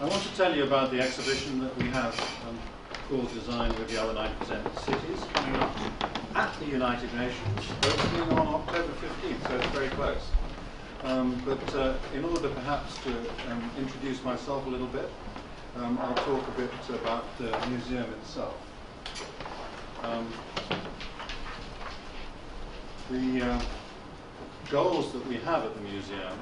I want to tell you about the exhibition that we have called Design with the Other 90% Cities, coming up at the United Nations, opening on October 15th, so it's very close. But in order perhaps to introduce myself a little bit, I'll talk a bit about the museum itself. The goals that we have at the museum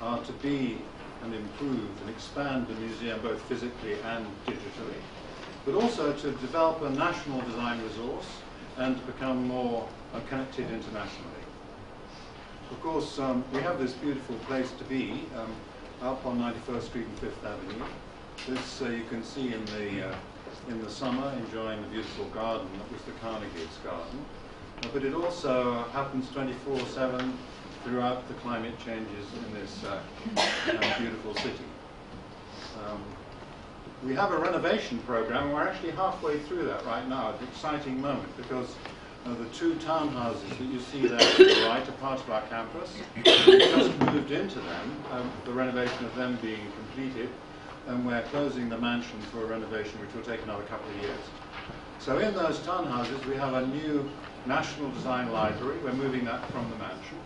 are to be and improve and expand the museum both physically and digitally, but also to develop a national design resource and to become more connected internationally. Of course, we have this beautiful place to be up on 91st Street and 5th Avenue. This you can see in the summer, enjoying the beautiful garden that was the Carnegie's garden. But it also happens 24/7 throughout the climate changes in this beautiful city. We have a renovation program. We're actually halfway through that right now, an exciting moment, because the two townhouses that you see there to the right are part of our campus. We've just moved into them, the renovation of them being completed, and we're closing the mansion for a renovation which will take another couple of years. So in those townhouses we have a new National Design Library. We're moving that from the mansion.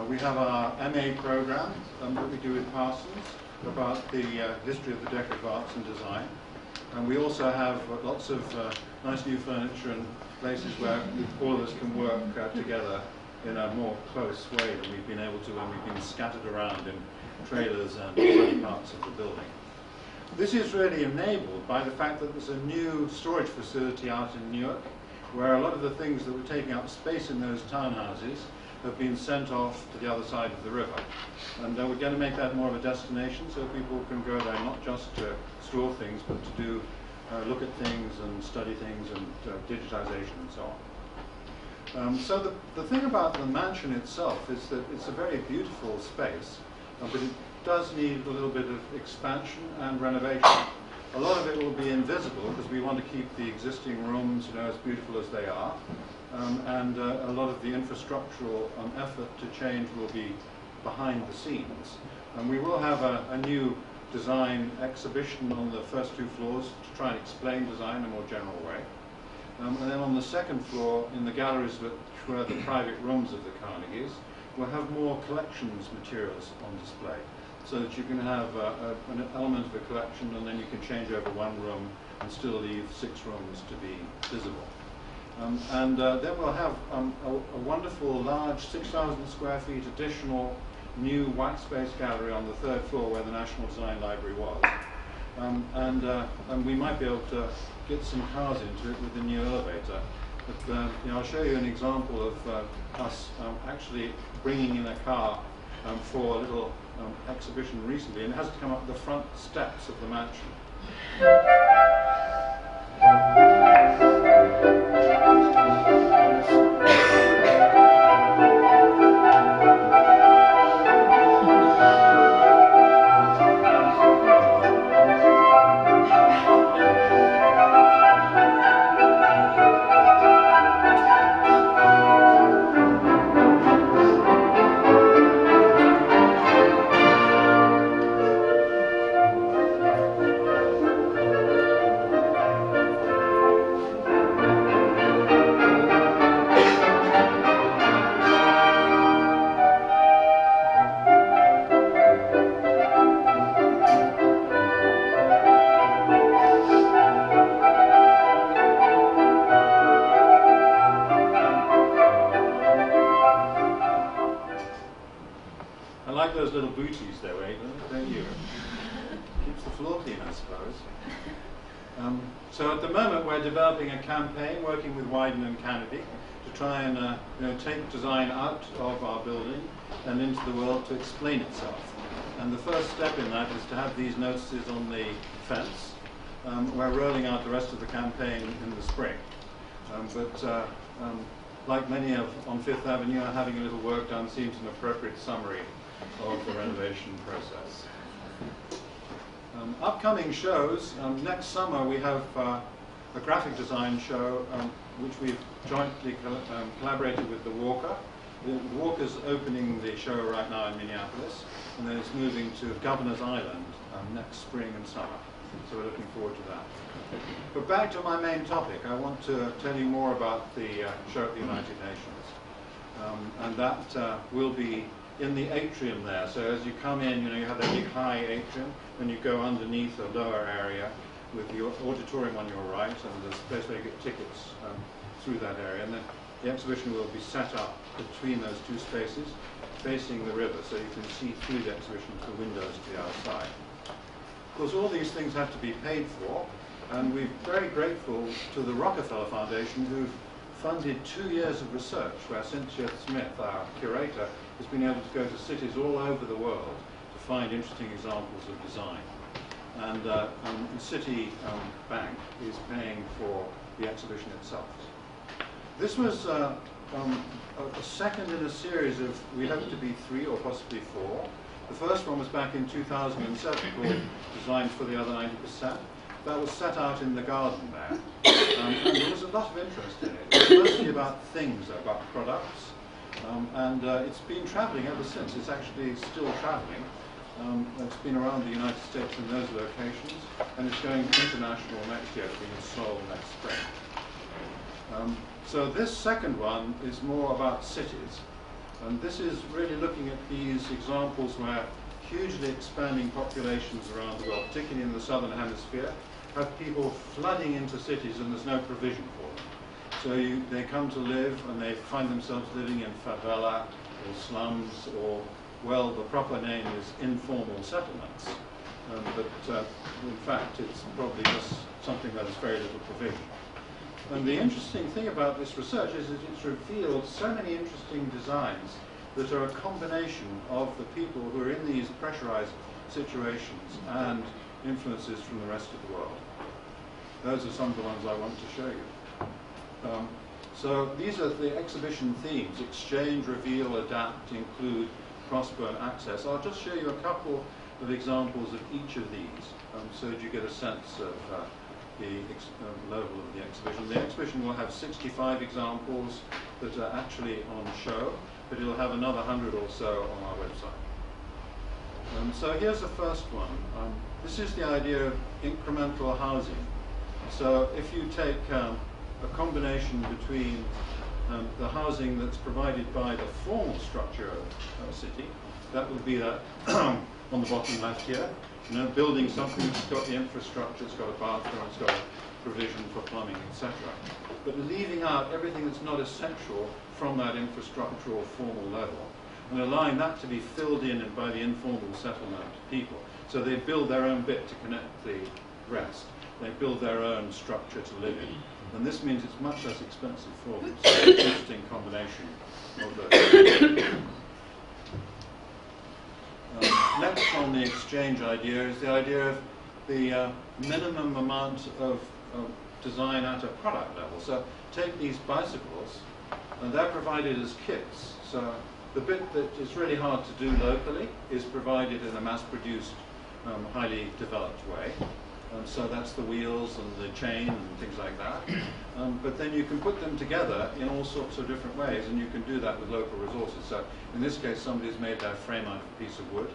We have our MA program that we do with Parsons about the history of the decorative arts and design. And we also have lots of nice new furniture and places where all of us can work together in a more close way than we've been able to when we've been scattered around in trailers and funny parts of the building. This is really enabled by the fact that there's a new storage facility out in Newark, where a lot of the things that were taking up space in those townhouses have been sent off to the other side of the river. And we're going to make that more of a destination so people can go there not just to store things, but to do look at things and study things and digitization and so on. So the thing about the mansion itself is that it's a very beautiful space, but it does need a little bit of expansion and renovation. A lot of it will be invisible because we want to keep the existing rooms, as beautiful as they are, and a lot of the infrastructural effort to change will be behind the scenes. And we will have a new design exhibition on the first two floors to try and explain design in a more general way. And then on the second floor, in the galleries which were the private rooms of the Carnegies, we'll have more collections materials on display, so that you can have an element of a collection, and then you can change over one room and still leave 6 rooms to be visible. Then we'll have a wonderful large 6,000 square feet additional new white space gallery on the 3rd floor where the National Design Library was. And we might be able to get some cars into it with the new elevator. But I'll show you an example of us actually bringing in a car for a little exhibition recently, and it has to come up the front steps of the mansion. Those little booties there, don't you? Keeps the floor clean, I suppose. So at the moment we're developing a campaign working with Wyden and Kennedy to try and take design out of our building and into the world to explain itself. And the first step in that is to have these notices on the fence. We're rolling out the rest of the campaign in the spring. Like many on 5th Avenue, having a little work done seems an appropriate summary of the renovation process. Upcoming shows, next summer we have a graphic design show which we've jointly collaborated with the Walker. The Walker's opening the show right now in Minneapolis, and then it's moving to Governor's Island next spring and summer. So we're looking forward to that. But back to my main topic, I want to tell you more about the show at the United Nations. And that will be in the atrium there. So as you come in, you have that big high atrium, and you go underneath a lower area with the auditorium on your right, and there's a place where you get tickets through that area. And then the exhibition will be set up between those two spaces, facing the river, so you can see through the exhibition to the windows to the outside. Of course, all these things have to be paid for, and we're very grateful to the Rockefeller Foundation, who've funded 2 years of research, where Cynthia Smith, our curator, has been able to go to cities all over the world to find interesting examples of design. And the City Bank is paying for the exhibition itself. This was a second in a series of, we hope to be 3 or possibly 4. The first one was back in 2007 called Designs for the Other 90%. That was set out in the garden there. And there was a lot of interest in it. It was mostly about things, about products. And it's been traveling ever since. It's actually still traveling. It's been around the United States in those locations, and it's going international next year. It's being in Seoul next spring. So this second one is more about cities. And this is really looking at these examples where hugely expanding populations around the world, particularly in the southern hemisphere, have people flooding into cities and there's no provision for them. So they come to live and they find themselves living in favela or slums, or, well, the proper name is informal settlements. But in fact, it's probably just something that has very little provision. And the interesting thing about this research is that it's revealed so many interesting designs that are a combination of the people who are in these pressurized situations and influences from the rest of the world. Those are some of the ones I want to show you. So these are the exhibition themes: exchange, reveal, adapt, include, prosper, and access. I'll just show you a couple of examples of each of these so that you get a sense of the level of the exhibition. The exhibition will have 65 examples that are actually on show, but it'll have another 100 or so on our website. So here's the first one. This is the idea of incremental housing. So if you take a combination between the housing that's provided by the formal structure of a city, that would be that on the bottom left here, building something that's got the infrastructure, it's got a bathroom, it's got a provision for plumbing, etc. But leaving out everything that's not essential from that infrastructural formal level, and allowing that to be filled in by the informal settlement people. So they build their own bit to connect the rest. They build their own structure to live in. And this means it's much less expensive for them. So it's an interesting combination of those. Next on the exchange idea is the idea of the minimum amount of design at a product level. So take these bicycles, and they're provided as kits. So the bit that is really hard to do locally is provided in a mass-produced, highly developed way. So that's the wheels and the chain and things like that. But then you can put them together in all sorts of different ways, and you can do that with local resources. So in this case, somebody's made their frame out of a piece of wood.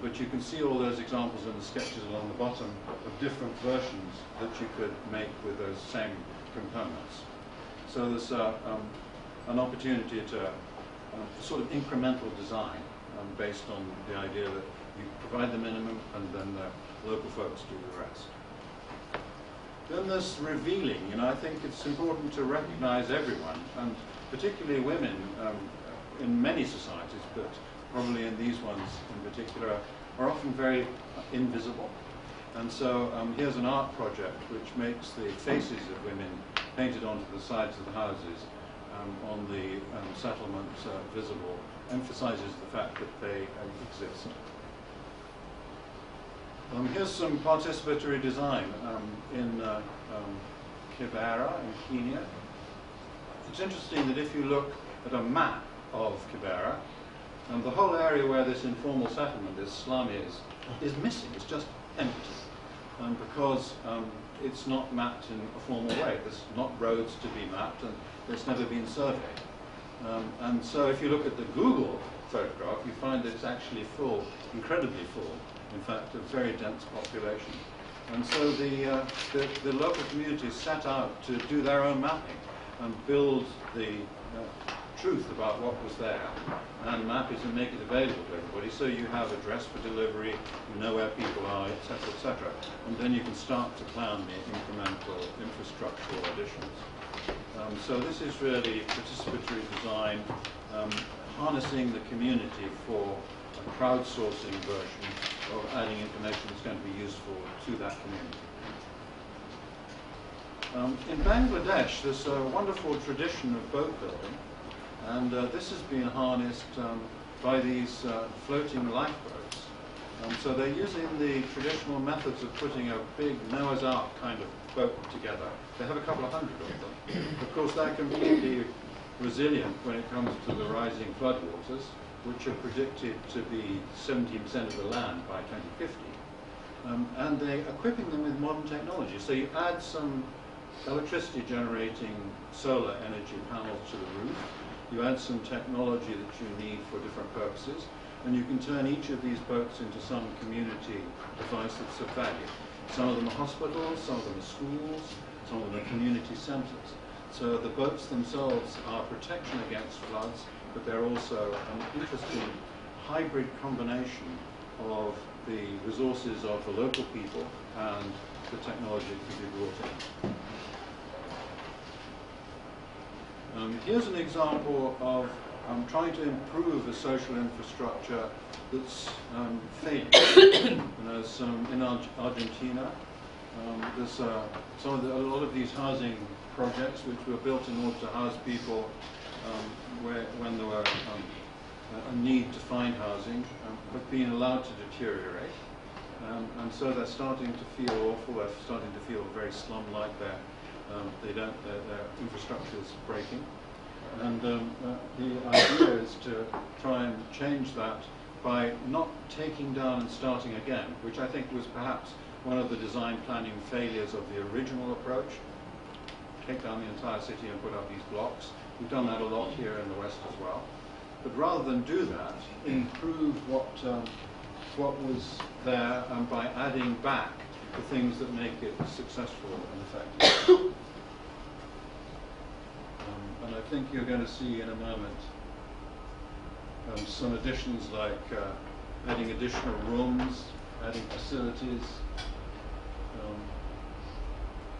But you can see all those examples in the sketches along the bottom of different versions that you could make with those same components. So there's an opportunity to sort of incremental design based on the idea that you provide the minimum and then the local folks do the rest. Then there's revealing. I think it's important to recognize everyone, and particularly women in many societies, but probably in these ones in particular, are often very invisible. And so here's an art project which makes the faces of women painted onto the sides of the houses on the settlements visible, emphasizes the fact that they exist. Here's some participatory design in Kibera in Kenya. It's interesting that if you look at a map of Kibera, the whole area where this informal settlement, this slum is missing. It's just empty because it's not mapped in a formal way. There's not roads to be mapped, and it's never been surveyed. And so if you look at the Google photograph, you find that it's actually full, incredibly full, in fact, a very dense population. And so the local community set out to do their own mapping and build the truth about what was there, and map it and make it available to everybody, so you have address for delivery, you know where people are, etc., etc. And then you can start to plan the incremental infrastructural additions. So this is really participatory design, harnessing the community for a crowdsourcing version of adding information that's going to be useful to that community. In Bangladesh, there's a wonderful tradition of boat building, and this has been harnessed by these floating lifeboats. So they're using the traditional methods of putting a big Noah's Ark kind of boat together. They have a couple of hundred of them. Of course, they're completely resilient when it comes to the rising floodwaters, which are predicted to be 17% of the land by 2050. And they're equipping them with modern technology. So you add some electricity generating solar energy panels to the roof, you add some technology that you need for different purposes, and you can turn each of these boats into some community device that's of value. Some of them are hospitals, some of them are schools, some of them are community centers. So the boats themselves are protection against floods, but they're also an interesting hybrid combination of the resources of the local people and the technology that can be brought in. Here's an example of trying to improve a social infrastructure that's failing. There's in Argentina, there's a lot of these housing projects which were built in order to house people when there were a need to find housing, have been allowed to deteriorate. And so they're starting to feel awful, they're starting to feel very slum-like, their infrastructure is breaking. And the idea is to try and change that by not taking down and starting again, which I think was perhaps one of the design planning failures of the original approach. Take down the entire city and put up these blocks. We've done that a lot here in the West as well. But rather than do that, improve what was there by adding back the things that make it successful and effective. And I think you're going to see in a moment some additions like adding additional rooms, adding facilities.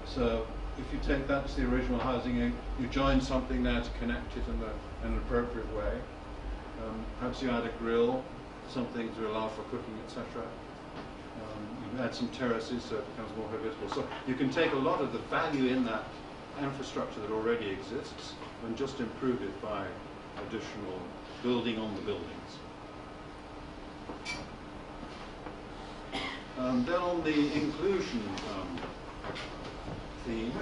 So if you take that to the original housing, you join something there to connect it in an appropriate way. Perhaps you add a grill, something to allow for cooking, etc. You add some terraces so it becomes more habitable. So you can take a lot of the value in that infrastructure that already exists and just improve it by additional building on the buildings. Then on the inclusion theme,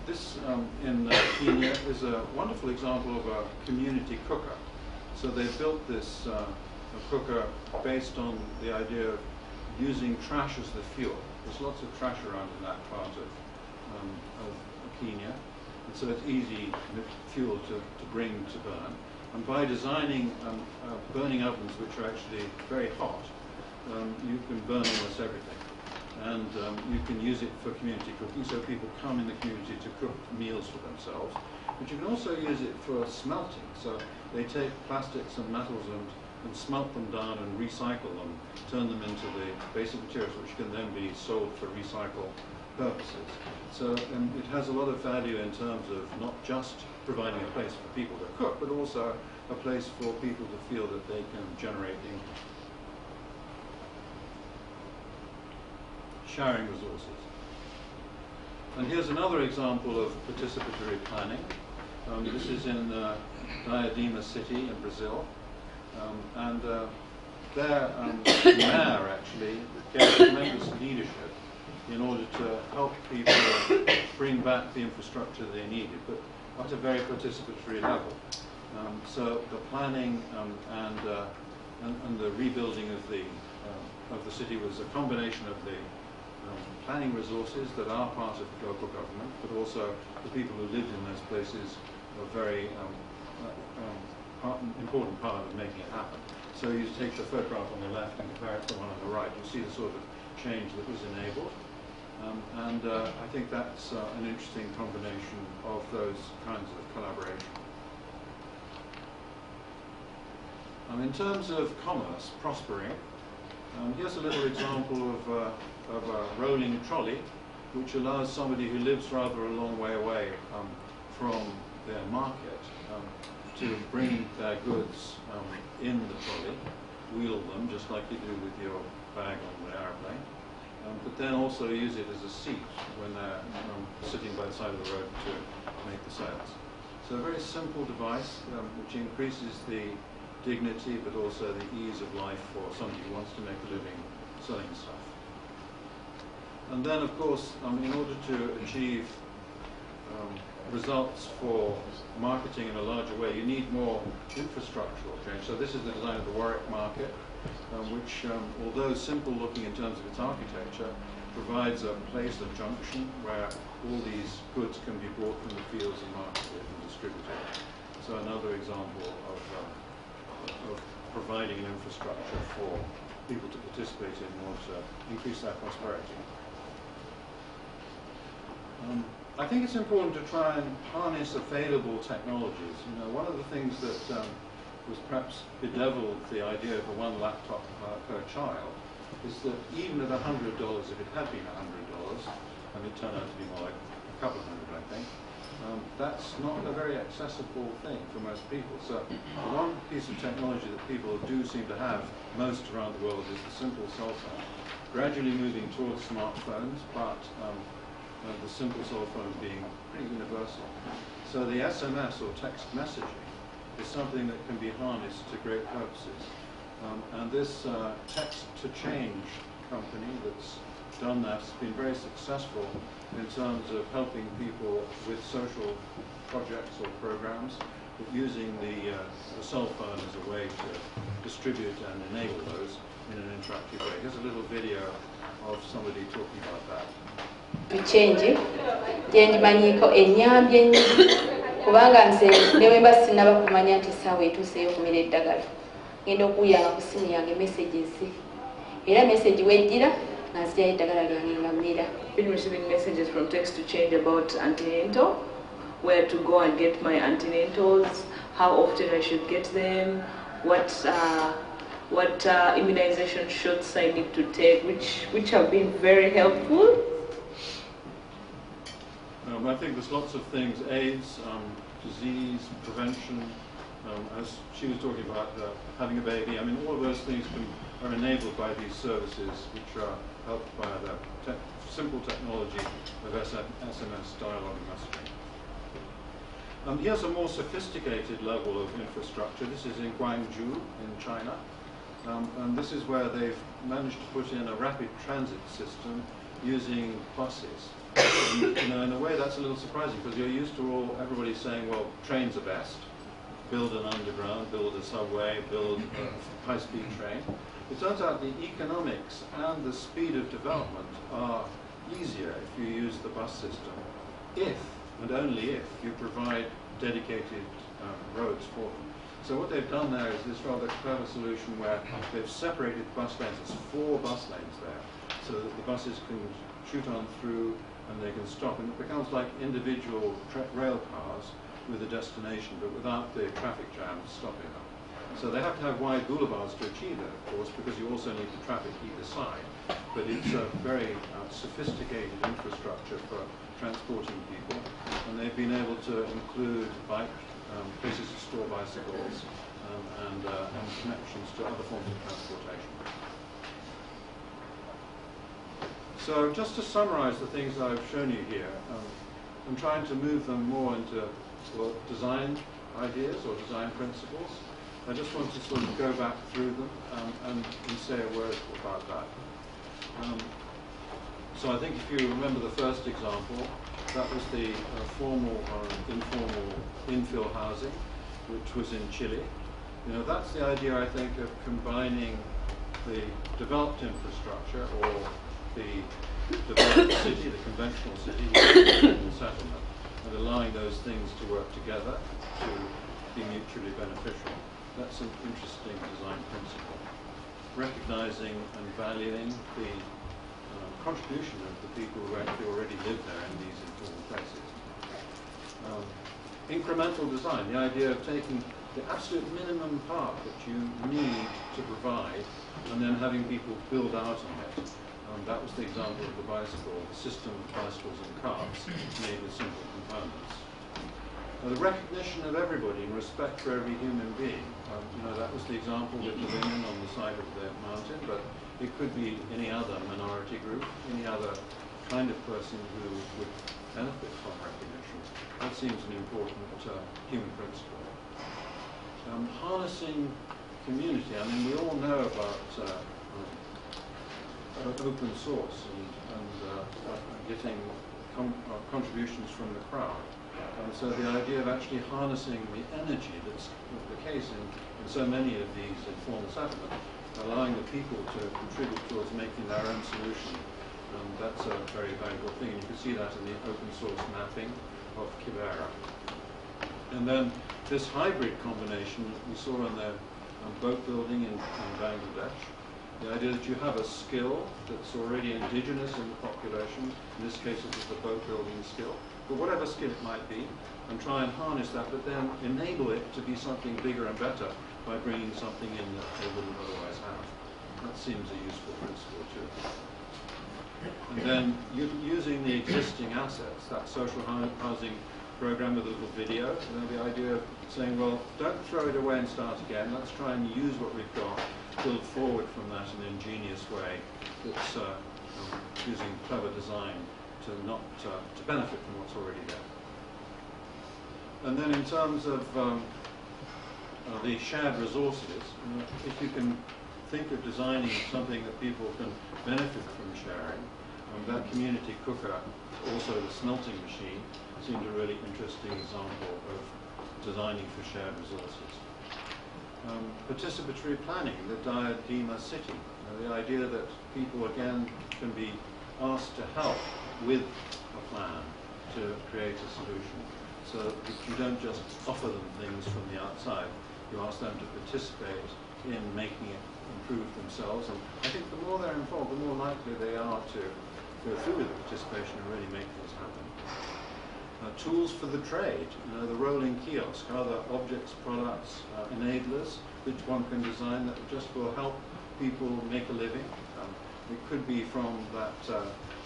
this in Kenya is a wonderful example of a community cooker. So they built this cooker based on the idea of using trash as the fuel. There's lots of trash around in that part of Kenya, and so it's easy fuel to bring to burn. And by designing burning ovens which are actually very hot, you can burn almost everything. And you can use it for community cooking, so people come in the community to cook meals for themselves. But you can also use it for smelting. So they take plastics and metals and smelt them down and recycle them, turn them into the basic materials which can then be sold for recycle purposes. So it has a lot of value in terms of not just providing a place for people to cook, but also a place for people to feel that they can generate income. Sharing resources. And here's another example of participatory planning. This is in Diadema City in Brazil. And their mayor actually gave tremendous leadership in order to help people bring back the infrastructure they needed, but at a very participatory level. So the planning and the rebuilding of the city was a combination of the planning resources that are part of local government, but also the people who lived in those places were very important part of making it happen. So you take the photograph on the left and compare it to the one on the right. You see the sort of change that was enabled. I think that's an interesting combination of those kinds of collaboration. In terms of commerce prospering, here's a little example of a rolling trolley which allows somebody who lives rather a long way away from their market to bring their goods in the trolley, wheel them just like you do with your bag on the airplane, but then also use it as a seat when they're sitting by the side of the road to make the sales. So a very simple device which increases the dignity but also the ease of life for somebody who wants to make a living selling stuff. And then, of course, in order to achieve results for marketing in a larger way, you need more infrastructural change. So this is the design of the Warwick market, which, although simple looking in terms of its architecture, provides a place, a junction, where all these goods can be brought from the fields and marketed and distributed. So another example of providing an infrastructure for people to participate in in order to increase their prosperity. I think it's important to try and harness available technologies. One of the things that was perhaps bedeviled the idea of the one laptop per child is that even at $100, if it had been $100, and it turned out to be more like a couple of hundred, I think, that's not a very accessible thing for most people. So one piece of technology that people do seem to have most around the world is the simple cell phone, gradually moving towards smartphones, but the simple cell phone being pretty universal. So the SMS or text messaging is something that can be harnessed to great purposes. And this text-to-change company that's done that has been very successful in terms of helping people with social projects or programs, but using the cell phone as a way to distribute and enable those in an interactive way. Here's a little video of somebody talking about that. Change gyendimanyiiko ennyambye ennyo kubanga nze newemba sinaba kumanya nti essaawa etuuseeyo okumira eddagala ngenda okuyanga ku ssimu yange messages era message wejjira nazirayo eddagala lyange nga mmira. Been receiving messages from text to change about antenatal, where to go and get my antenatals, how often I should get them, what immunization shots I need to take, which have been very helpful. I think there's lots of things, AIDS, disease, prevention, as she was talking about having a baby. I mean, all of those things are enabled by these services, which are helped by the simple technology of SMS dialogue and messaging. Here's a more sophisticated level of infrastructure. This is in Guangzhou in China. And this is where they've managed to put in a rapid transit system using buses. And, in a way that's a little surprising because you're used to everybody saying, well, trains are best. Build an underground, build a subway, build a high-speed train. It turns out the economics and the speed of development are easier if you use the bus system, if, and only if, you provide dedicated roads for them. So what they've done there is this rather clever solution where they've separated bus lanes. There's 4 bus lanes there, so that the buses can shoot on through and they can stop. And it becomes like individual rail cars with a destination, but without the traffic jams stopping them. So they have to have wide boulevards to achieve that, of course, because you also need the traffic either side. But it's a very sophisticated infrastructure for transporting people, and they've been able to include places to store bicycles and connections to other forms of transportation. So just to summarize the things I've shown you here, I'm trying to move them more into design ideas or design principles. I just want to sort of go back through them and say a word about that. So I think if you remember the first example, that was the formal or informal infill housing, which was in Chile. That's the idea, I think, of combining the developed infrastructure or the developed city, the conventional city, with the settlement, and allowing those things to work together to be mutually beneficial. That's an interesting design principle. Recognizing and valuing the contribution of the people who actually already live there in these informal places. Incremental design, the idea of taking the absolute minimum part that you need to provide and then having people build out on it. That was the example of the bicycle, the system of bicycles and carts made with simple components. The recognition of everybody and respect for every human being. That was the example with the women on the side of the mountain, but it could be any other minority group, any other kind of person who would benefit from recognition. That seems an important human principle. Harnessing community. I mean, we all know about open source and getting contributions from the crowd. And so the idea of actually harnessing the energy that's the case in so many of these informal settlements, allowing the people to contribute towards making their own solution, that's a very valuable thing. You can see that in the open source mapping of Kibera. And then this hybrid combination that we saw in the boat building in Bangladesh, the idea that you have a skill that's already indigenous in the population, in this case it was the boat building skill, but whatever skill it might be, and try and harness that, but then enable it to be something bigger and better by bringing something in that they wouldn't otherwise have. That seems a useful principle too. And then using the existing assets, that social housing program with a little video, the idea of saying, well, don't throw it away and start again, let's try and use what we've got, build forward from that in an ingenious way that's using clever design to benefit from what's already there. And then in terms of the shared resources, if you can think of designing something that people can benefit from sharing, that community cooker, also the smelting machine, seemed a really interesting example of designing for shared resources. Participatory planning, the Diadema city, the idea that people again can be asked to help with a plan to create a solution. So that you don't just offer them things from the outside, you ask them to participate in making it improve themselves. And I think the more they're involved, the more likely they are to go through with the participation and really make things happen. Tools for the trade, the rolling kiosk, other objects, products, enablers, which one can design that just will help people make a living. It could be from that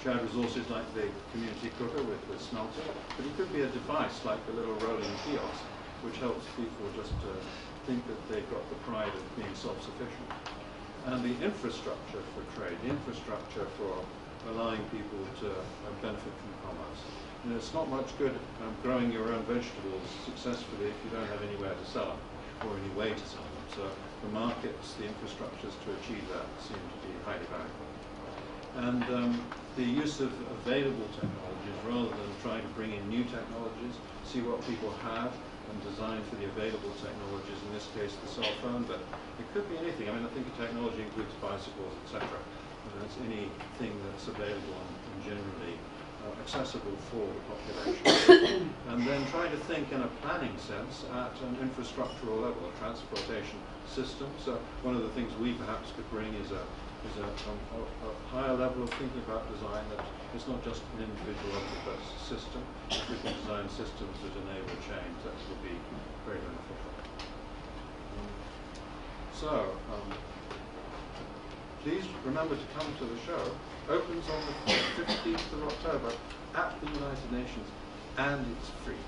shared resources like the community cooker with the smelter, but it could be a device like a little rolling kiosk, which helps people just think that they've got the pride of being self-sufficient. And the infrastructure for trade, the infrastructure for allowing people to benefit from commerce. It's not much good growing your own vegetables successfully if you don't have anywhere to sell them or any way to sell them. So the markets, the infrastructures to achieve that seem to be highly valuable. And the use of available technologies rather than trying to bring in new technologies, see what people have and design for the available technologies, in this case the cell phone, but it could be anything. I mean, I think technology includes bicycles, etc. It's anything that's available and generally accessible for the population. And then try to think in a planning sense at an infrastructural level, a transportation system. So one of the things we perhaps could bring is a higher level of thinking about design that it's not just an individual object, but a system. If we can design systems that enable change, that will be very beneficial. Please remember to come to the show. Opens on the 15th of October at the United Nations, and it's free.